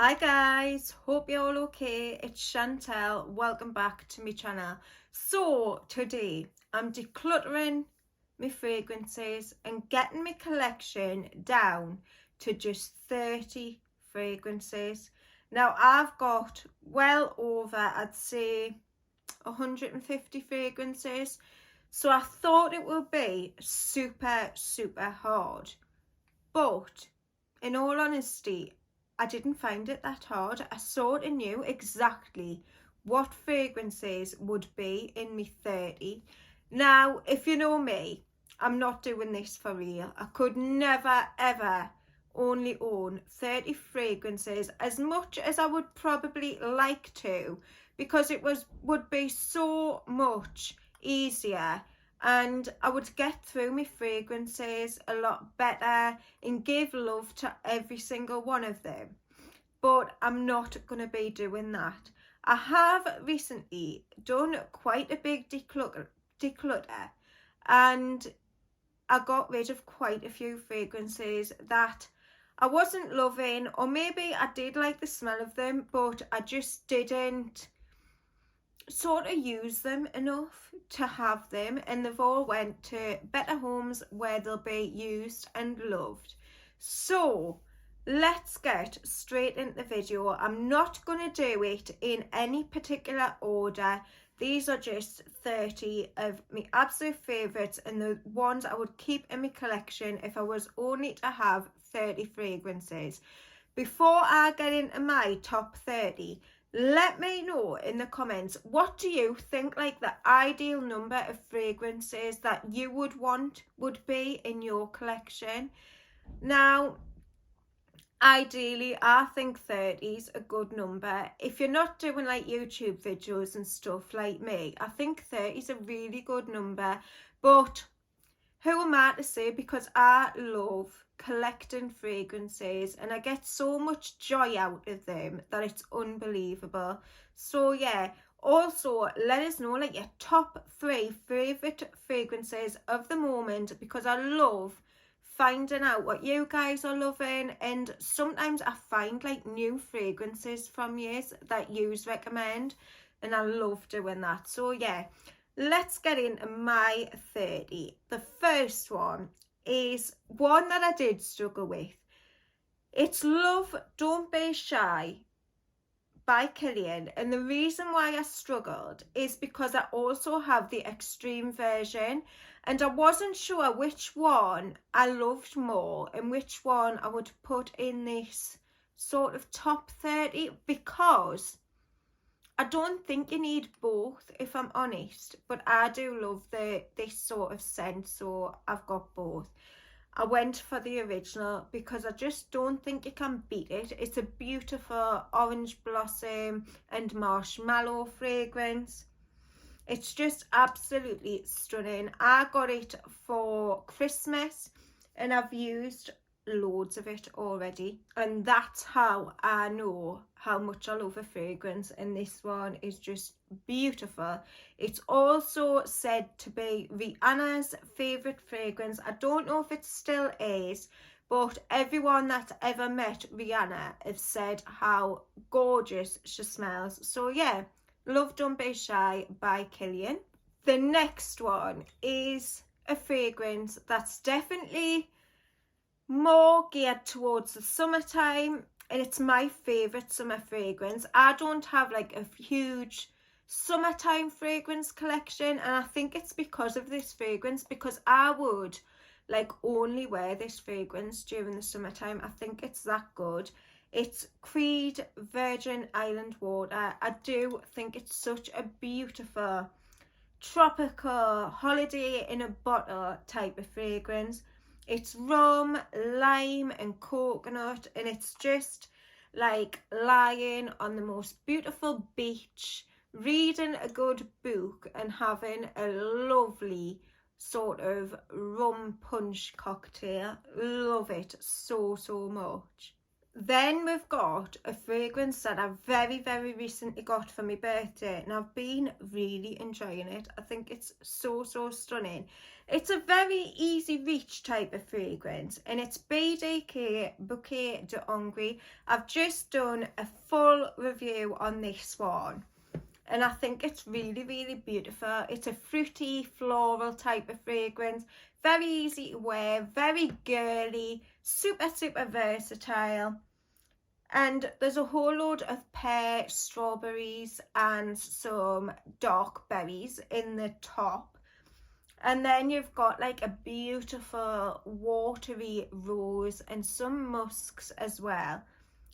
Hi guys, hope you're all okay. It's Chantal, welcome back to my channel. So today I'm decluttering my fragrances and getting my collection down to just 30 fragrances. Now I've got well over, I'd say 150 fragrances, so I thought it would be super hard, but in all honesty I didn't find it that hard. I sort of knew exactly what fragrances would be in me 30. Now, if you know me, I'm not doing this for real. I could never ever only own 30 fragrances, as much as I would probably like to, because it would be so much easier and I would get through my fragrances a lot better and give love to every single one of them. But I'm not going to be doing that. I have recently done quite a big declutter and I got rid of quite a few fragrances that I wasn't loving, or maybe I did like the smell of them, but I just didn't sort of use them enough to have them, and they've all went to better homes where they'll be used and loved. So let's get straight into the video. I'm not going to do it in any particular order. These are just 30 of my absolute favourites and the ones I would keep in my collection if I was only to have 30 fragrances. Before I get into my top 30, let me know in the comments, what do you think like the ideal number of fragrances that you would want would be in your collection? Now, ideally, I think 30 is a good number. If you're not doing like YouTube videos and stuff like me, I think 30 is a really good number. But who am I to say, because I love collecting fragrances and I get so much joy out of them that it's unbelievable. So yeah, also let us know like your top 3 favourite fragrances of the moment, because I love finding out what you guys are loving, and sometimes I find like new fragrances from you that yous recommend and I love doing that. So yeah, let's get into my 30. The first one is one that I did struggle with. It's Love Don't Be Shy by Killian, and the reason why I struggled is because I also have the extreme version and I wasn't sure which one I loved more and which one I would put in this sort of top 30, because I don't think you need both, if I'm honest, but I do love this sort of scent, so I've got both. I went for the original because I just don't think you can beat it. It's a beautiful orange blossom and marshmallow fragrance. It's just absolutely stunning. I got it for Christmas and I've used loads of it already, and that's how I know how much I love a fragrance, and this one is just beautiful. It's also said to be Rihanna's favourite fragrance. I don't know if it still is, but everyone that's ever met Rihanna have said how gorgeous she smells. So yeah, Love Don't Be Shy by Killian. The next one is a fragrance that's definitely more geared towards the summertime, and it's my favorite summer fragrance. I don't have like a huge summertime fragrance collection, and I think it's because of this fragrance, because I would like only wear this fragrance during the summertime. I think it's that good. It's Creed Virgin Island Water. I do think it's such a beautiful tropical holiday in a bottle type of fragrance. It's rum, lime and coconut, and it's just like lying on the most beautiful beach, reading a good book and having a lovely sort of rum punch cocktail. Love it so much. Then we've got a fragrance that I very recently got for my birthday, and I've been really enjoying it. I think it's so stunning. It's a very easy reach type of fragrance, and it's BDK Bouquet d'Angry. I've just done a full review on this one, and I think it's really beautiful. It's a fruity floral type of fragrance, very easy to wear, very girly, super versatile. And there's a whole load of pear, strawberries and some dark berries in the top. And then you've got like a beautiful watery rose and some musks as well.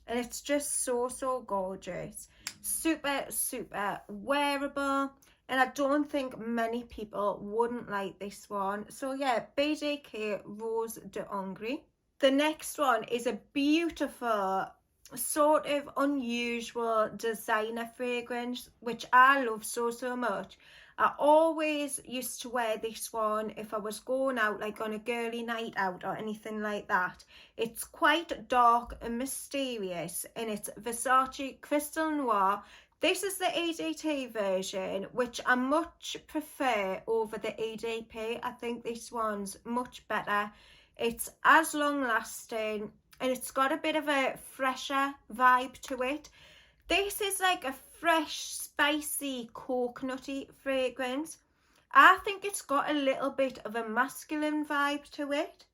And it's just so gorgeous. Super wearable. And I don't think many people wouldn't like this one. So yeah, BDK Rose d'Angry. The next one is a beautiful, sort of unusual designer fragrance, which I love so much. I always used to wear this one if I was going out, like on a girly night out or anything like that. It's quite dark and mysterious, and it's Versati Crystal Noir. This is the EDT version, which I much prefer over the EDP. I think this one's much better. It's as long lasting, and it's got a bit of a fresher vibe to it. This is like a fresh, spicy, coconutty fragrance. I think it's got a little bit of a masculine vibe to it.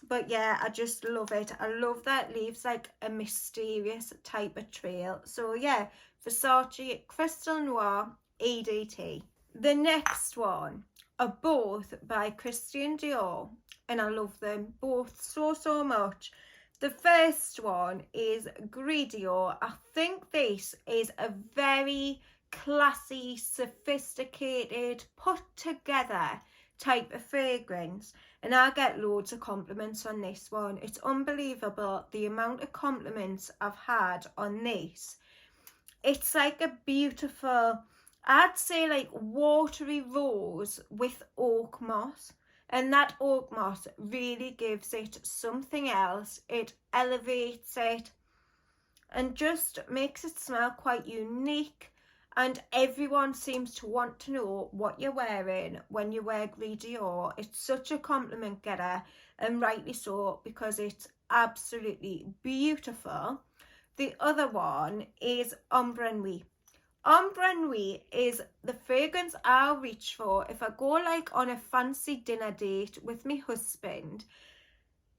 But yeah, I just love it. I love that it leaves like a mysterious type of trail. So yeah, Versace Crystal Noir EDT. The next one are both by Christian Dior, and I love them both so much. The first one is Gris Dior. I think this is a very classy, sophisticated, put together type of fragrance, and I get loads of compliments on this one. It's unbelievable the amount of compliments I've had on this. It's like a beautiful, I'd say like watery rose with oak moss. And that oak moss really gives it something else. It elevates it and just makes it smell quite unique. And everyone seems to want to know what you're wearing when you wear Gris Dior. It's such a compliment getter, and rightly so, because it's absolutely beautiful. The other one is Ombre Nuit. Ombre Nuit is the fragrance I'll reach for if I go like on a fancy dinner date with my husband.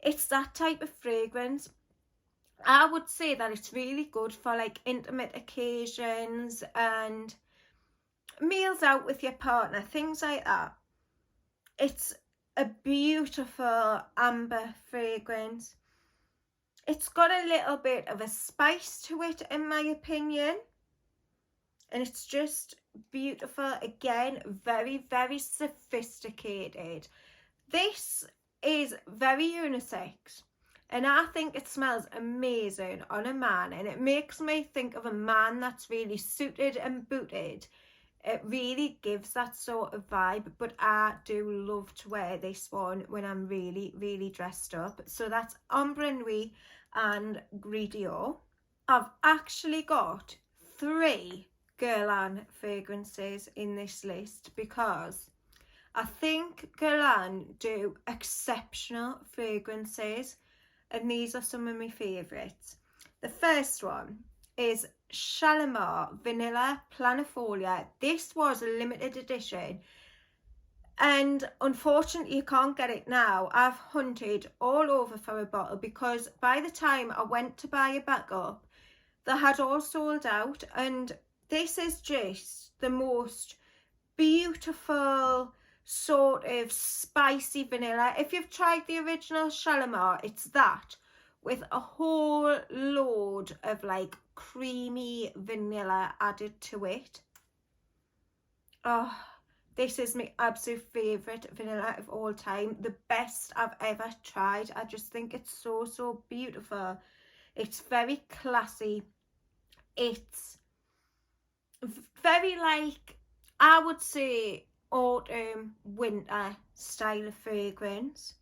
It's that type of fragrance. I would say that it's really good for like intimate occasions and meals out with your partner, things like that. It's a beautiful amber fragrance. It's got a little bit of a spice to it, in my opinion. And it's just beautiful. Again, very sophisticated. This is very unisex, and I think it smells amazing on a man, and it makes me think of a man that's really suited and booted. It really gives that sort of vibe, but I do love to wear this one when I'm really dressed up. So that's Ombre Nuit and Gris Dior. I've actually got 3 Guerlain fragrances in this list because I think Guerlain do exceptional fragrances, and these are some of my favourites. The first one is Shalimar Vanilla Planifolia. This was a limited edition, and unfortunately you can't get it now. I've hunted all over for a bottle because by the time I went to buy a backup, they had all sold out. And this is just the most beautiful sort of spicy vanilla. If you've tried the original Shalimar, it's that with a whole load of like creamy vanilla added to it. Oh, this is my absolute favourite vanilla of all time. The best I've ever tried. I just think it's so beautiful. It's very classy. It's very like, I would say, autumn winter style of fragrance,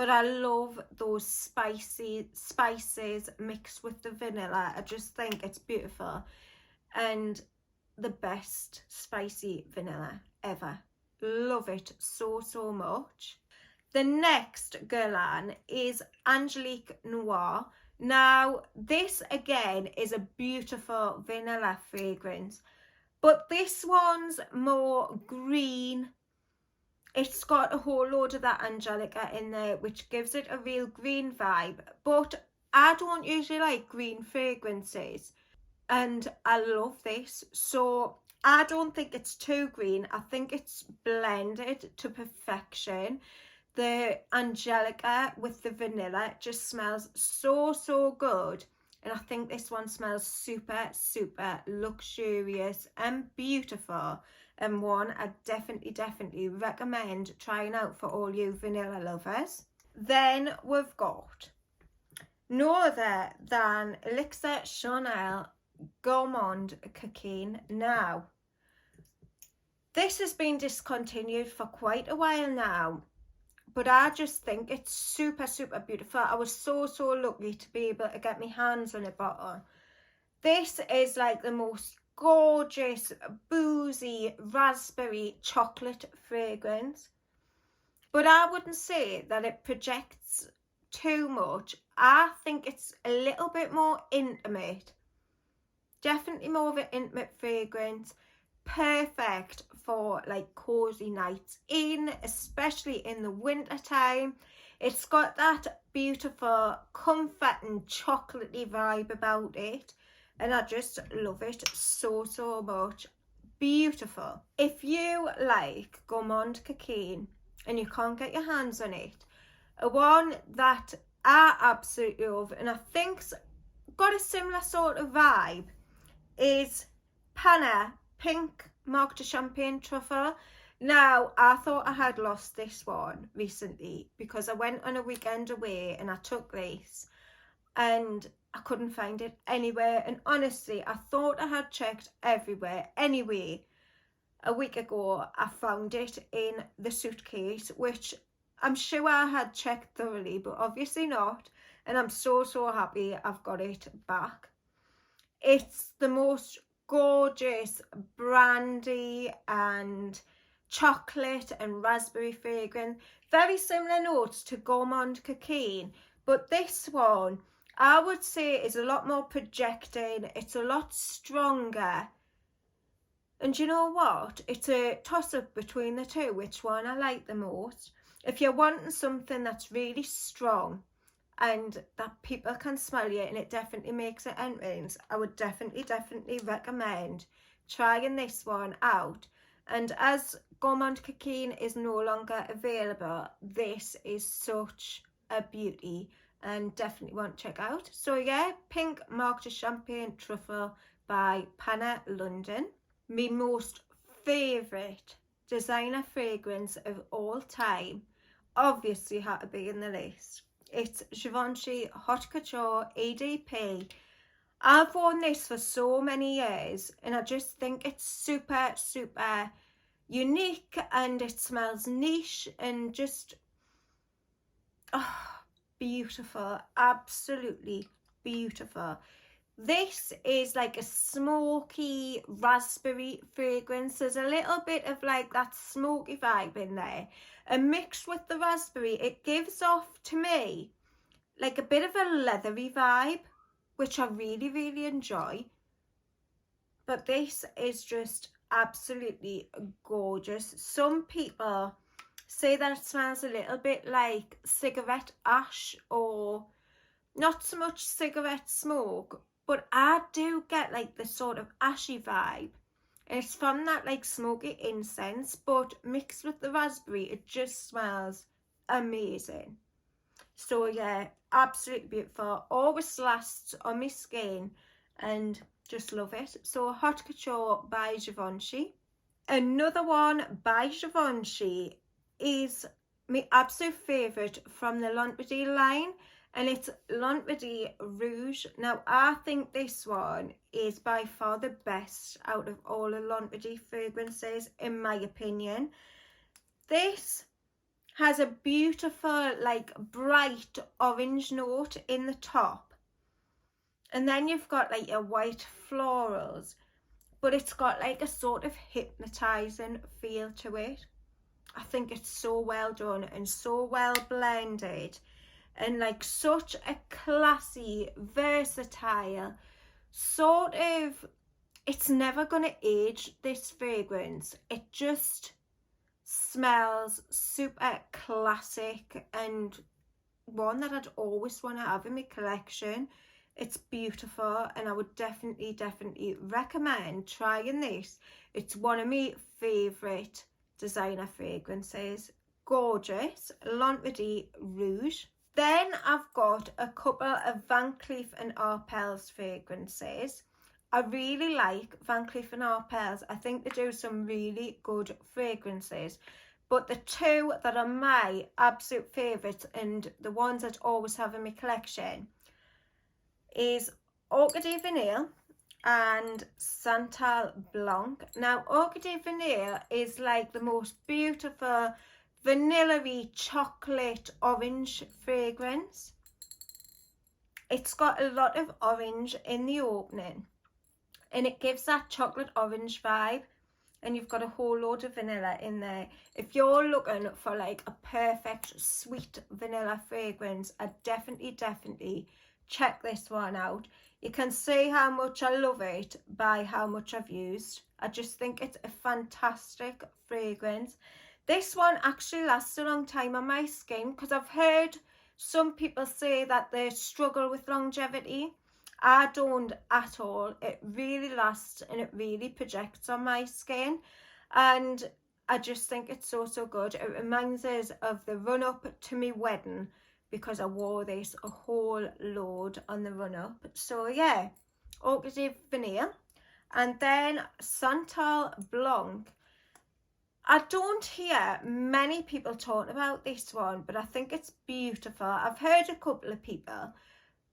but I love those spicy spices mixed with the vanilla. I just think it's beautiful, and the best spicy vanilla ever. Love it so much. The next Guerlain is Angelique Noir. Now this again is a beautiful vanilla fragrance, but this one's more green. It's got a whole load of that Angelica in there, which gives it a real green vibe, but I don't usually like green fragrances, and I love this. So I don't think it's too green. I think it's blended to perfection. The Angelica with the vanilla just smells so good, and I think this one smells super luxurious and beautiful, and one I definitely recommend trying out for all you vanilla lovers. Then we've got no other than Elixir Chanel Gourmand Cocaine. Now this has been discontinued for quite a while now, but I just think it's super beautiful. I was so lucky to be able to get my hands on a bottle. This is like the most gorgeous boozy raspberry chocolate fragrance, but I wouldn't say that it projects too much. I think it's a little bit more intimate, definitely more of an intimate fragrance, perfect for like cozy nights in, especially in the winter time. It's got that beautiful comforting chocolatey vibe about it, and I just love it so much. Beautiful. If you like Gourmand Cocaine and you can't get your hands on it, a one that I absolutely love and I think's got a similar sort of vibe is Panna Pink Marc de Champagne Truffle. Now I thought I had lost this one recently because I went on a weekend away and I took this and I couldn't find it anywhere, and honestly I thought I had checked everywhere. Anyway, a week ago I found it in the suitcase, which I'm sure I had checked thoroughly, but obviously not, and I'm so happy I've got it back. It's the most gorgeous brandy and chocolate and raspberry fragrance, very similar notes to Gourmand Cocaine, but this one I would say is a lot more projecting. It's a lot stronger, and you know what, it's a toss-up between the two, which one I like the most. If you're wanting something that's really strong and that people can smell you and it definitely makes an entrance, I would definitely recommend trying this one out. And as Gourmand Cocaine is no longer available, this is such a beauty and definitely want to check out. So yeah, Pink Marc de Champagne Truffle by Panna London. My most favourite designer fragrance of all time obviously had to be in the list. It's Givenchy Haute Couture EDP. I've worn this for so many years and I just think it's super unique, and it smells niche and just beautiful, absolutely beautiful. This is like a smoky raspberry fragrance. There's a little bit of like that smoky vibe in there, and mixed with the raspberry it gives off to me like a bit of a leathery vibe, which I really enjoy. But this is just absolutely gorgeous. Some people say that it smells a little bit like cigarette ash, or not so much cigarette smoke, but I do get like the sort of ashy vibe, and it's from that like smoky incense, but mixed with the raspberry it just smells amazing. So yeah, absolutely beautiful, always lasts on my skin and just love it. So Haute Couture by Givenchy. Another one by Givenchy is my absolute favourite from the L'Entrée line, and it's L'Entrée Rouge. Now I think this one is by far the best out of all the L'Entrée fragrances in my opinion. This has a beautiful, like, bright orange note in the top. And then you've got like your white florals, but it's got like a sort of hypnotizing feel to it. I think it's so well done and so well blended, and like such a classy, versatile sort of, it's never going to age, this fragrance. It just smells super classic and one that I'd always want to have in my collection. It's beautiful, and I would definitely recommend trying this. It's one of my favourite designer fragrances. Gorgeous. L'Enquiries Rouge. Then I've got a couple of Van Cleef & Arpels fragrances. I really like Van Cleef & Arpels. I think they do some really good fragrances. But the two that are my absolute favourites and the ones that I always have in my collection is Orchidee Vanille and Santal Blanc. Now, Orchidee Vanille is like the most beautiful vanilla-y chocolate orange fragrance. It's got a lot of orange in the opening, and it gives that chocolate orange vibe, and you've got a whole load of vanilla in there. If you're looking for like a perfect sweet vanilla fragrance, I definitely check this one out. You can see how much I love it by how much I've used. I just think it's a fantastic fragrance. This one actually lasts a long time on my skin, because I've heard some people say that they struggle with longevity. I don't at all. It really lasts and it really projects on my skin, and I just think it's so good. It reminds us of the run up to my wedding, because I wore this a whole load on the run up. So yeah, Orchidee Vanille. And then Santal Blanc. I don't hear many people talk about this one, but I think it's beautiful. I've heard a couple of people,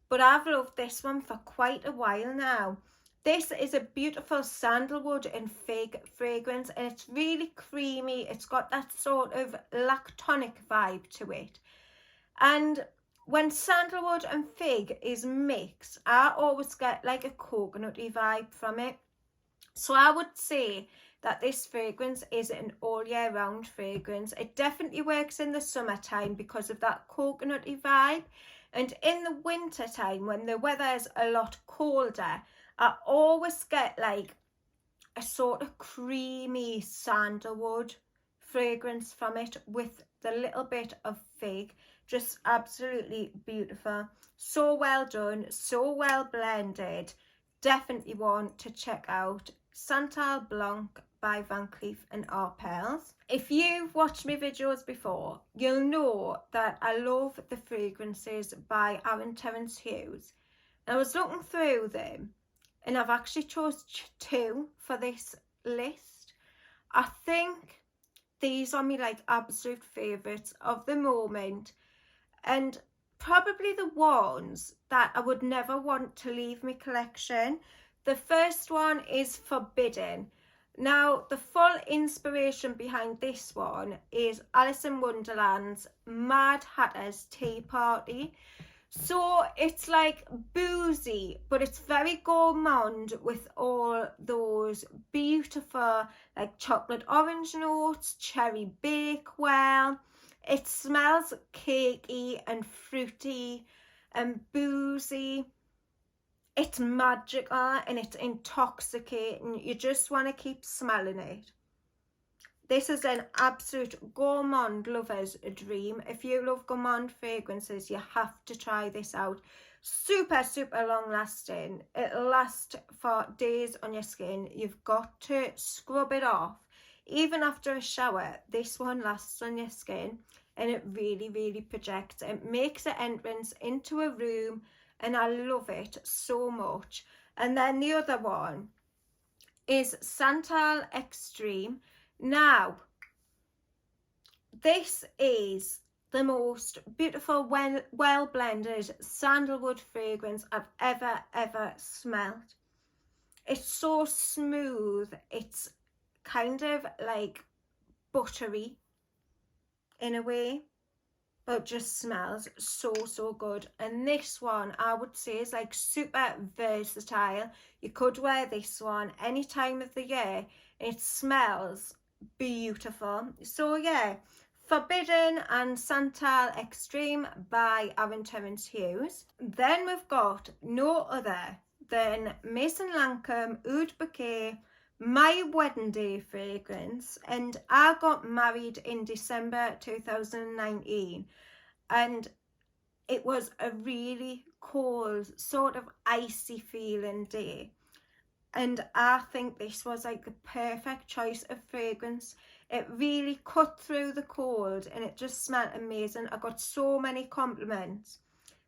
but I've loved this one for quite a while now. This is a beautiful sandalwood and fig fragrance, and it's really creamy. It's got that sort of lactonic vibe to it. And when sandalwood and fig is mixed, I always get like a coconutty vibe from it. So I would say that this fragrance is an all year round fragrance. It definitely works in the summertime because of that coconutty vibe. And in the winter time, when the weather is a lot colder, I always get like a sort of creamy sandalwood fragrance from it with the little bit of fig. Just absolutely beautiful. So well done, so well blended. Definitely want to check out Santal Blanc by Van Cleef & Arpels. If you've watched my videos before, you'll know that I love the fragrances by Aaron Terence Hughes. And I was looking through them, and I've actually chose two for this list. I think these are my like absolute favourites of the moment, and probably the ones that I would never want to leave my collection. The first one is Forbidden. Now, the full inspiration behind this one is Alice in Wonderland's Mad Hatter's Tea Party. So it's like boozy, but it's very gourmand with all those beautiful like chocolate orange notes, cherry bakewell. It smells cakey and fruity and boozy. It's magical and it's intoxicating. You just want to keep smelling it. This is an absolute gourmand lover's dream. If you love gourmand fragrances, you have to try this out. Super long lasting. It'll last for days on your skin. You've got to scrub it off. Even after a shower, this one lasts on your skin, and it really projects. It makes an entrance into a room, and I love it so much. And then the other one is Santal Extreme. Now, this is the most beautiful, well blended sandalwood fragrance I've ever smelled. It's so smooth. It's kind of like buttery. in a way, but just smells so good. And this one I would say is like super versatile. You could wear this one any time of the year. It smells beautiful. So yeah, Forbidden and Santal Extreme by Aaron Terence Hughes. Then we've got no other than Maison Lancome Oud Bouquet, my wedding day fragrance, and I got married in December 2019, and it was a really cold, sort of icy feeling day, and I think this was like the perfect choice of fragrance. It really cut through the cold and it just smelled amazing. I got so many compliments.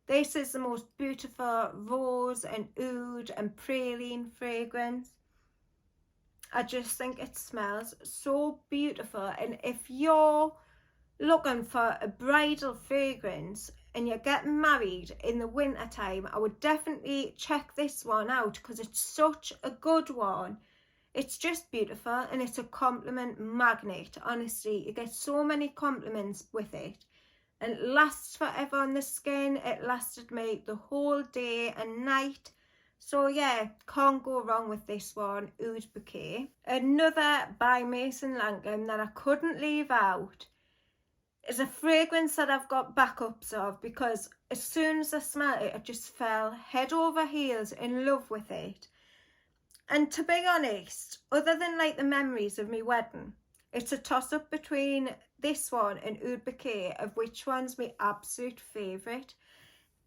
This is the most beautiful rose and oud and praline fragrance. I just think it smells so beautiful. And if you're looking for a bridal fragrance and you're getting married in the winter time, I would definitely check this one out because it's such a good one. It's just beautiful and it's a compliment magnet. Honestly, you get so many compliments with it, and it lasts forever on the skin. It lasted me the whole day and night. So yeah, can't go wrong with this one, Oud Bouquet. Another by Maison Lancome that I couldn't leave out is a fragrance that I've got backups of, because as soon as I smelled it, I just fell head over heels in love with it. And to be honest, other than like the memories of me wedding, it's a toss-up between this one and Oud Bouquet of which one's my absolute favourite.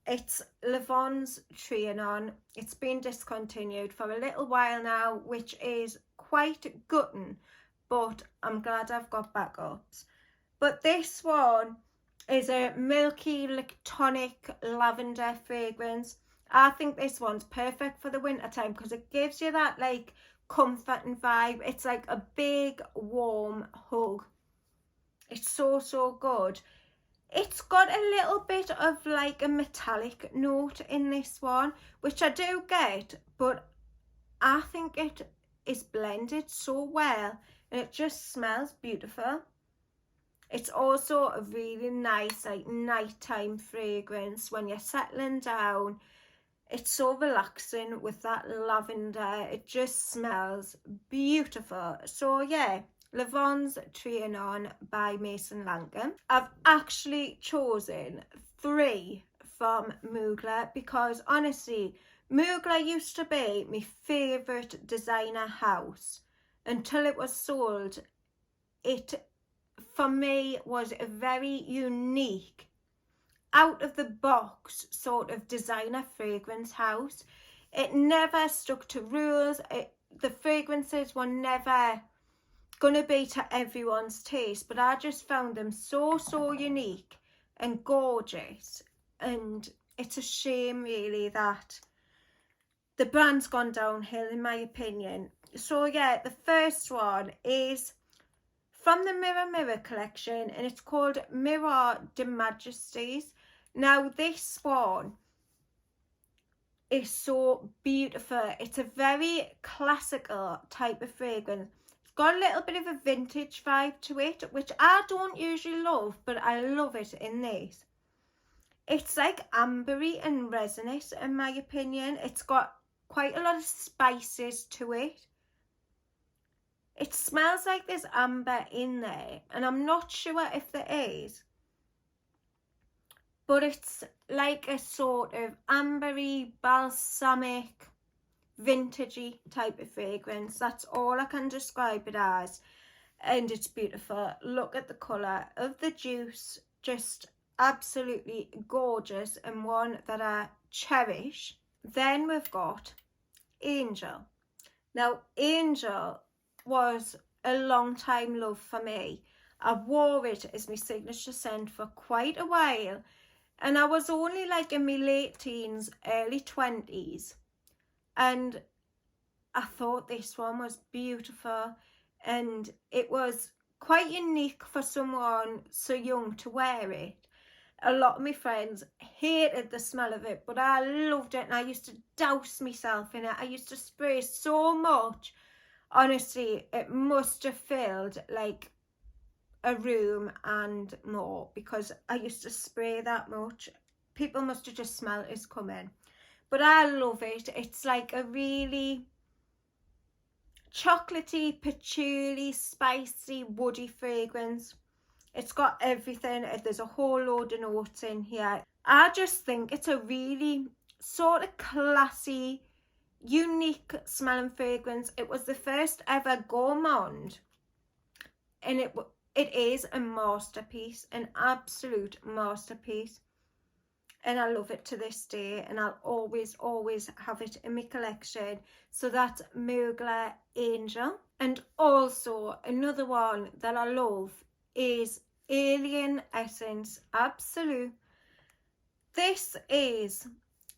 It's Levon's Trianon. It's been discontinued for a little while now, which is quite gutting, but I'm glad I've got backups. But this one is a milky, like tonic lavender fragrance. I think this one's perfect for the winter time because it gives you that like comforting vibe. It's like a big warm hug. It's so good. It's got a little bit of like a metallic note in this one, which I do get, but I think it is blended so well and it just smells beautiful. It's also a really nice like nighttime fragrance when you're settling down. It's so relaxing with that lavender. It just smells beautiful. So yeah, Levon's Trianon by Maison Lancome. I've actually chosen 3 from Mugler because honestly, Mugler used to be my favourite designer house until it was sold. It, for me, was a very unique, out of the box sort of designer fragrance house. It never stuck to rules. The fragrances were never gonna be to everyone's taste, but I just found them so unique and gorgeous, and it's a shame really that the brand's gone downhill in my opinion. So yeah, the first one is from the Mirror Mirror collection and it's called Mirror de Majesties. Now this one is so beautiful. It's a very classical type of fragrance. It's got a little bit of a vintage vibe to it, which I don't usually love, but I love it in this. It's like ambery and resinous in my opinion. It's got quite a lot of spices to it. It smells like there's amber in there, and I'm not sure if there is, but it's like a sort of ambery, balsamic, vintagey type of fragrance. That's all I can describe it as, and it's beautiful. Look at the colour of the juice, just absolutely gorgeous, and one that I cherish. Then we've got Angel. Now Angel was a long time love for me. I wore it as my signature scent for quite a while, and I was only like in my late teens, early 20s, and I thought this one was beautiful, and it was quite unique for someone so young to wear it. A lot of my friends hated the smell of it, but I loved it, and I used to douse myself in it. I used to spray so much. Honestly, it must have filled like a room and more, because I used to spray that much. People must have just smelled it's coming. But I love it. It's like a really chocolatey, patchouli, spicy, woody fragrance. It's got everything. There's a whole load of notes in here. I just think it's a really sort of classy, unique smelling fragrance. It was the first ever gourmand, and it is a masterpiece, an absolute masterpiece, and I love it to this day, and I'll always have it in my collection. So that's Mugler Angel. And also another one that I love is Alien Essence Absolute. This is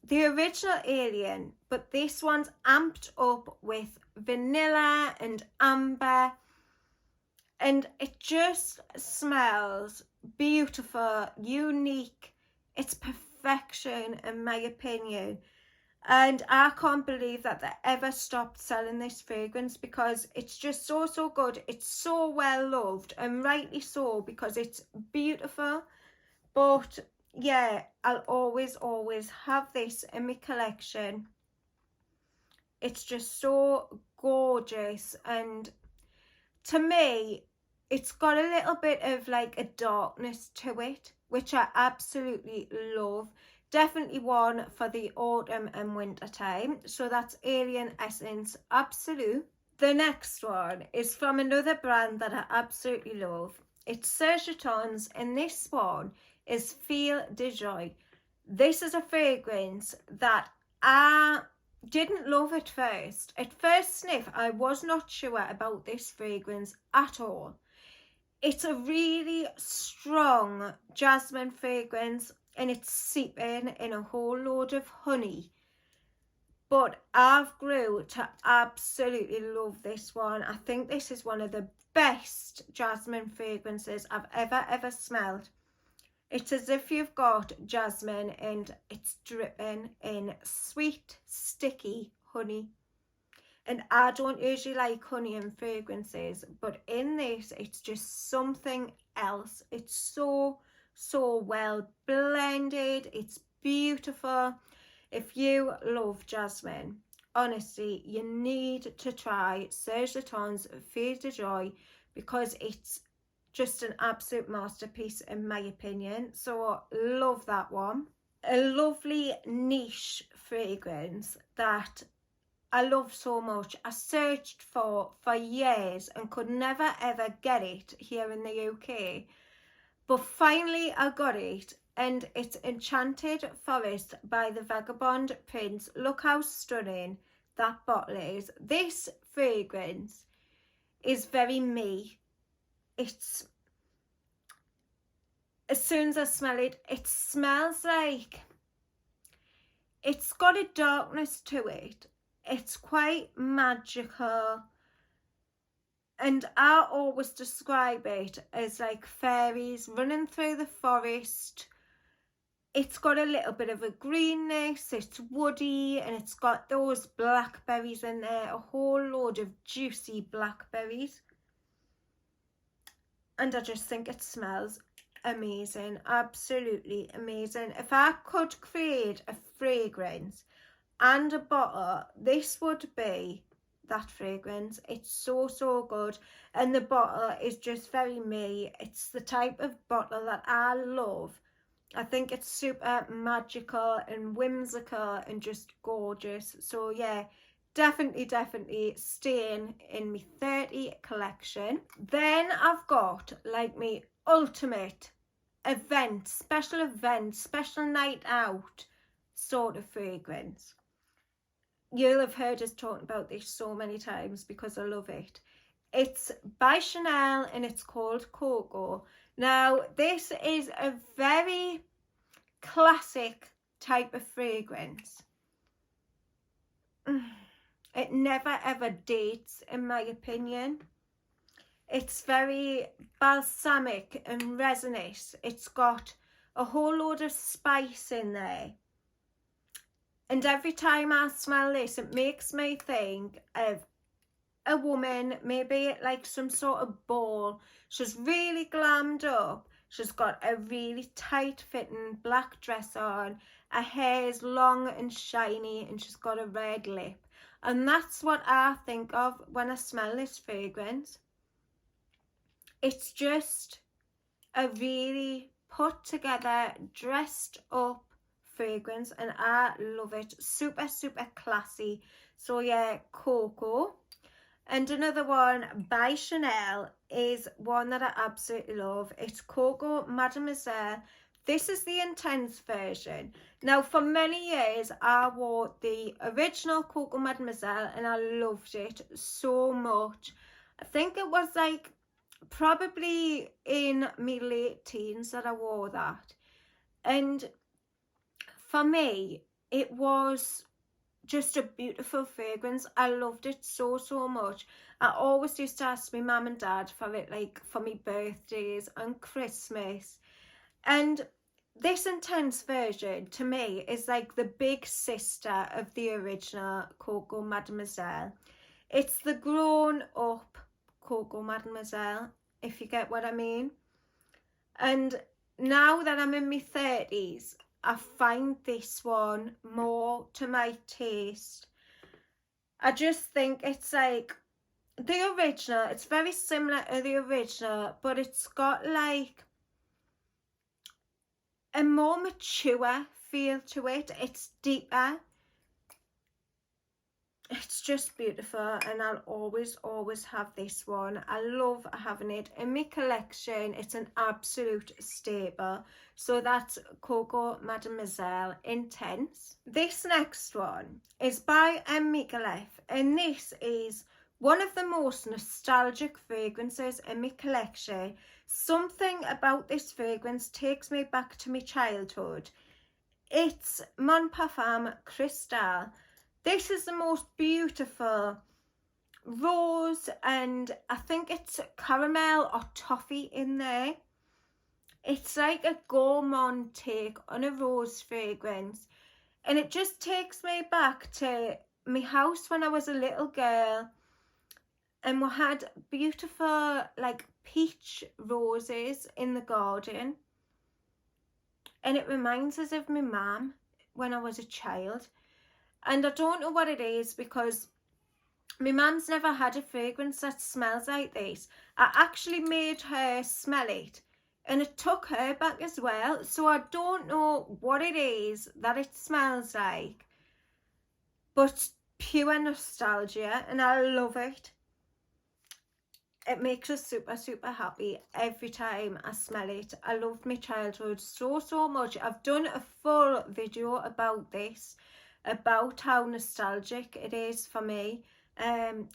the original Alien, but this one's amped up with vanilla and amber, and it just smells beautiful, unique. It's perfection in my opinion, and I can't believe that they ever stopped selling this fragrance, because it's just so good. It's so well loved, and rightly so, because it's beautiful. But yeah, I'll always have this in my collection. It's just so gorgeous, and to me it's got a little bit of like a darkness to it, which I absolutely love. Definitely one for the autumn and winter time. So that's Alien Essence Absolute. The next one is from another brand that I absolutely love. It's Sergetons, and this one is Feel de Joy. This is a fragrance that I didn't love at first. At first sniff, I was not sure about this fragrance at all. It's a really strong jasmine fragrance, and it's seeping in a whole load of honey. But I've grew to absolutely love this one. I think this is one of the best jasmine fragrances I've ever smelled. It's as if you've got jasmine and it's dripping in sweet, sticky honey. And I don't usually like honey in fragrances, but in this, it's just something else. It's so well blended. It's beautiful. If you love jasmine, honestly, you need to try Sergetons Feel de Joy, because it's just an absolute masterpiece in my opinion. So love that one. A lovely niche fragrance that I love so much. I searched for years and could never ever get it here in the UK, but finally I got it, and it's Enchanted Forest by the Vagabond Prince. Look how stunning that bottle is. This fragrance is very me. It's, as soon as I smell it, it smells like, it's got a darkness to it. It's quite magical, and I always describe it as like fairies running through the forest. It's got a little bit of a greenness, it's woody, and it's got those blackberries in there, a whole load of juicy blackberries. And I just think it smells amazing, absolutely amazing. If I could create a fragrance and a bottle, this would be that fragrance. It's so good, and the bottle is just very me. It's the type of bottle that I love. I think it's super magical and whimsical and just gorgeous. So yeah, definitely staying in my 30 collection. Then I've got like my ultimate event, special night out sort of fragrance. You'll have heard us talking about this so many times because I love it. It's by Chanel, and it's called Coco. Now, this is a very classic type of fragrance. It never ever dates, in my opinion. It's very balsamic and resinous. It's got a whole load of spice in there. And every time I smell this, it makes me think of a woman, maybe at like some sort of ball. She's really glammed up. She's got a really tight fitting black dress on. Her hair's long and shiny and she's got a red lip. And that's what I think of when I smell this fragrance. It's just a really put together, dressed up fragrance, and I love it. Super, super classy. So yeah, Coco. And another one by Chanel is one that I absolutely love. It's Coco Mademoiselle. This is the intense version. Now, for many years, I wore the original Coco Mademoiselle and I loved it so much. I think it was like probably in my late teens that I wore that. And for me, it was just a beautiful fragrance. I loved it so, so much. I always used to ask my mum and dad for it, like for my birthdays and Christmas. And this intense version to me is like the big sister of the original Coco Mademoiselle. It's the grown up Coco Mademoiselle, if you get what I mean. And now that I'm in my 30s, I find this one more to my taste. I just think it's like the original. It's very similar to the original, but it's got like a more mature feel to it. It's deeper. It's just beautiful, and I'll always have this one. I love having it in my collection. It's an absolute staple. So that's Coco Mademoiselle Intense. This next one is by Miguelef, and this is one of the most nostalgic fragrances in my collection. Something about this fragrance takes me back to my childhood. It's Mon Parfum Cristal. This is the most beautiful rose, and I think it's caramel or toffee in there. It's like a gourmand take on a rose fragrance, and it just takes me back to my house when I was a little girl, and we had beautiful like peach roses in the garden, and it reminds us of my mum when I was a child. And I don't know what it is, because my mum's never had a fragrance that smells like this. I actually made her smell it, and it took her back as well. So I don't know what it is that it smells like, but pure nostalgia, and I love it. It makes us super, super happy every time I smell it. I loved my childhood so, so much. I've done a full video about this, about how nostalgic it is for me,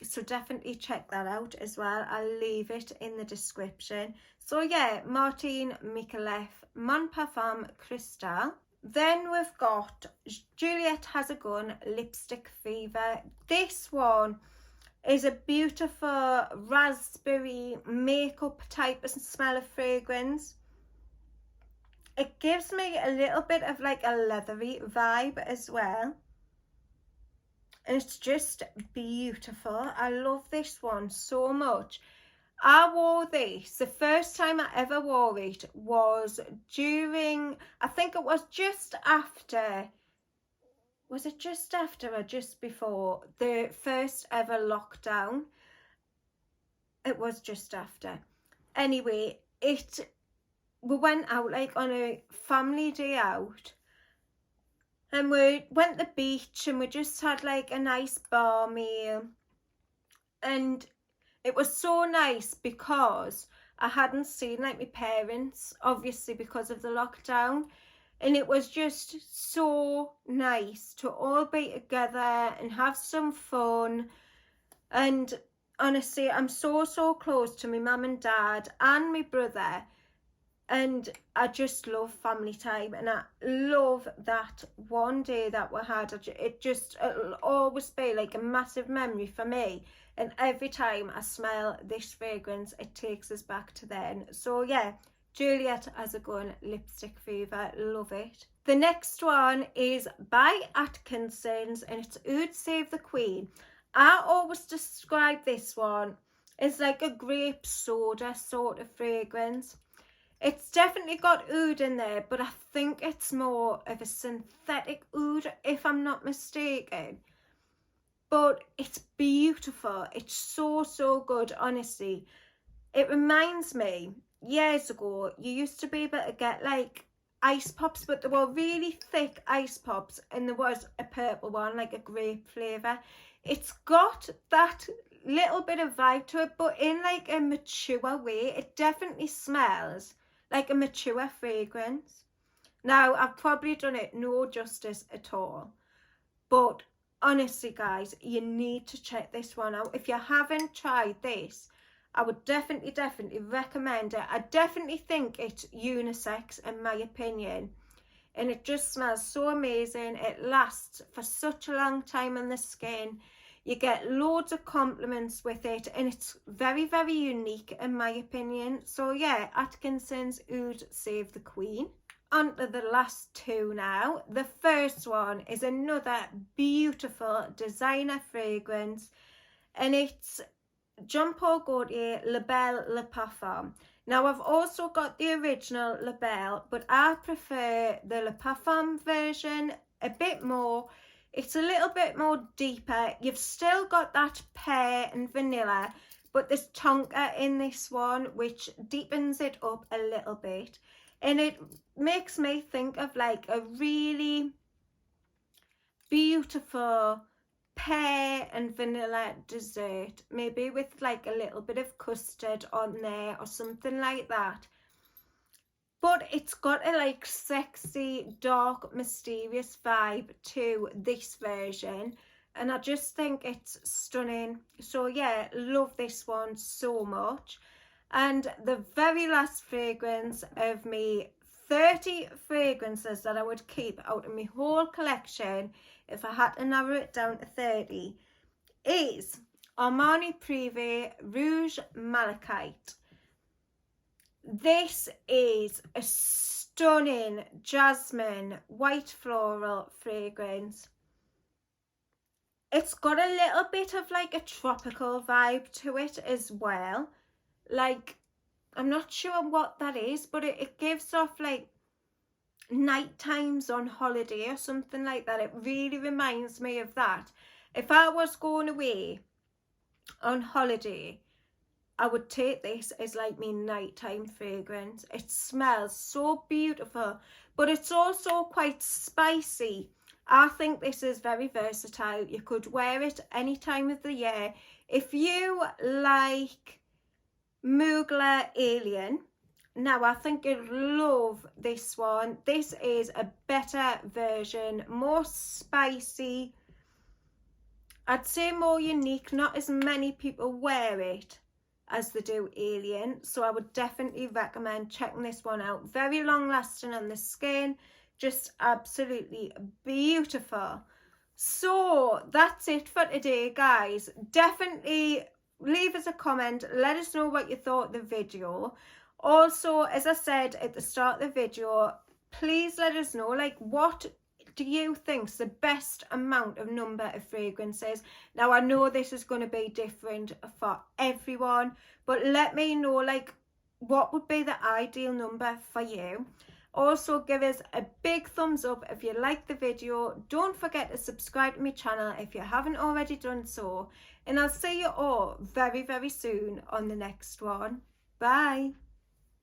so definitely check that out as well. I'll leave it in the description. So yeah, Martin Micallef Mon Parfum Cristal. Then we've got Juliette Has a Gun Lipstick Fever. This one is a beautiful raspberry makeup type of smell of fragrance. It gives me a little bit of like a leathery vibe as well. And it's just beautiful. I love this one so much. I wore this, the first time I ever wore it was during, I think it was just after, was it just after or just before the first ever lockdown? It was just after. Anyway, we went out like on a family day out, and we went to the beach, and we just had like a nice bar meal, and it was so nice because I hadn't seen like my parents, obviously because of the lockdown, and it was just so nice to all be together and have some fun. And honestly, I'm so, so close to my mum and dad and my brother, and I just love family time, and I love that one day that we had. It'll always be like a massive memory for me, and every time I smell this fragrance it takes us back to then. So yeah, Juliette Has a Gun Lipstick Fever, love it. The next one is by Atkinson's, and it's Oud Save the Queen. I always describe this one as like a grape soda sort of fragrance. It's definitely got oud in there, but I think it's more of a synthetic oud, if I'm not mistaken. But it's beautiful. It's so, so good, honestly. It reminds me, years ago, you used to be able to get like ice pops, but they were really thick ice pops, and there was a purple one, like a grape flavour. It's got that little bit of vibe to it, but in like a mature way. It definitely smells like a mature fragrance. Now, I've probably done it no justice at all, but honestly, guys, you need to check this one out. If you haven't tried this, I would definitely recommend it. I definitely think it's unisex in my opinion. And it just smells so amazing. It lasts for such a long time on the skin. You get loads of compliments with it, and it's very, very unique in my opinion. So yeah, Atkinson's Oud Save the Queen. On to the last two now. The first one is another beautiful designer fragrance, and it's Jean Paul Gaultier Le Bel Le Parfum. Now, I've also got the original Le Bel, but I prefer the Le Parfum version a bit more. It's a little bit more deeper. You've still got that pear and vanilla, but there's tonka in this one, which deepens it up a little bit. And it makes me think of like a really beautiful pear and vanilla dessert, maybe with like a little bit of custard on there or something like that. But it's got a like sexy, dark, mysterious vibe to this version, and I just think it's stunning. So yeah, love this one so much. And the very last fragrance of me 30 fragrances that I would keep out of my whole collection, if I had to narrow it down to 30, is Armani Privé Rouge Malachite. This is a stunning jasmine white floral fragrance. It's got a little bit of like a tropical vibe to it as well. Like, I'm not sure what that is, but it gives off like night times on holiday or something like that. It really reminds me of that. If I was going away on holiday, I would take this as like my nighttime fragrance. It smells so beautiful, but it's also quite spicy. I think this is very versatile. You could wear it any time of the year. If you like Mugler Alien, now I think you'd love this one. This is a better version, more spicy, I'd say more unique. Not as many people wear it as they do Alien, so I would definitely recommend checking this one out. Very long lasting on the skin, just absolutely beautiful. So that's it for today, guys. Definitely leave us a comment, let us know what you thought of the video. Also, as I said at the start of the video, please let us know, like, what do you think's the best number of fragrances? Now, I know this is going to be different for everyone, but let me know, like, what would be the ideal number for you. Also, give us a big thumbs up if you like the video. Don't forget to subscribe to my channel if you haven't already done so. And I'll see you all very, very soon on the next one. Bye.